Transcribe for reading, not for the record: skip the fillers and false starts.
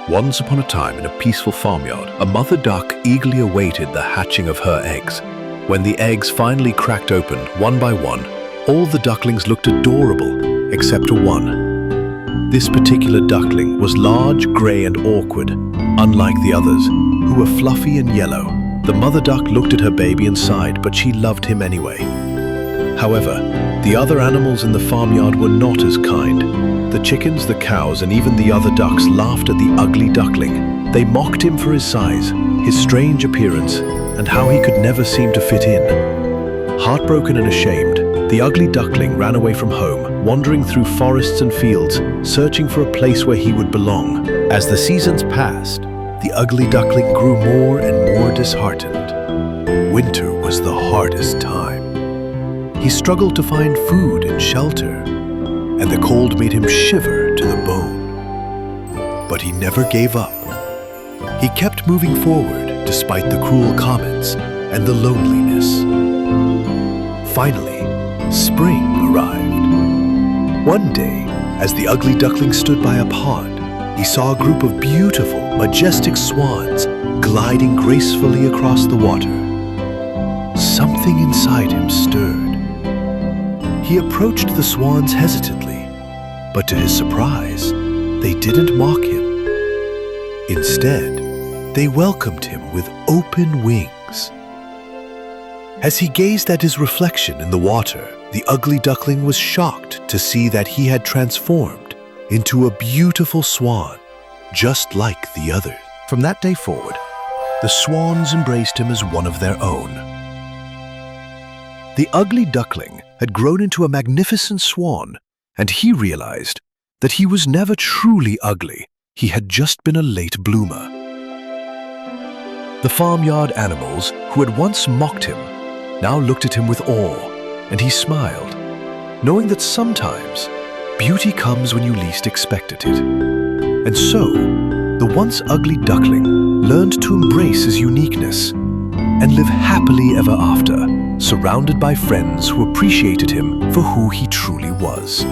Once upon a time in a peaceful farmyard, a mother duck eagerly awaited the hatching of her eggs. When the eggs finally cracked open, one by one, all the ducklings looked adorable, except one. This particular duckling was large, grey and awkward, unlike the others, who were fluffy and yellow. The mother duck looked at her baby and sighed, but she loved him anyway. However, the other animals in the farmyard were not as kind. The chickens, the cows, and even the other ducks laughed at the ugly duckling. They mocked him for his size, his strange appearance, and how he could never seem to fit in. Heartbroken and ashamed, the ugly duckling ran away from home, wandering through forests and fields, searching for a place where he would belong. As the seasons passed, the ugly duckling grew more and more disheartened. Winter was the hardest time. He struggled to find food and shelter, and the cold made him shiver to the bone. But he never gave up. He kept moving forward despite the cruel comments and the loneliness. Finally, spring arrived. One day, as the ugly duckling stood by a pond, he saw a group of beautiful, majestic swans gliding gracefully across the water. Something inside him stirred. He approached the swans hesitantly, but to his surprise, they didn't mock him. Instead, they welcomed him with open wings. As he gazed at his reflection in the water, the ugly duckling was shocked to see that he had transformed into a beautiful swan, just like the others. From that day forward, the swans embraced him as one of their own. The ugly duckling had grown into a magnificent swan, and he realized that he was never truly ugly. He had just been a late bloomer. The farmyard animals, who had once mocked him, now looked at him with awe, and he smiled, knowing that sometimes beauty comes when you least expected it. And so, the once ugly duckling learned to embrace his uniqueness and live happily ever after, surrounded by friends who appreciated him for who he truly was.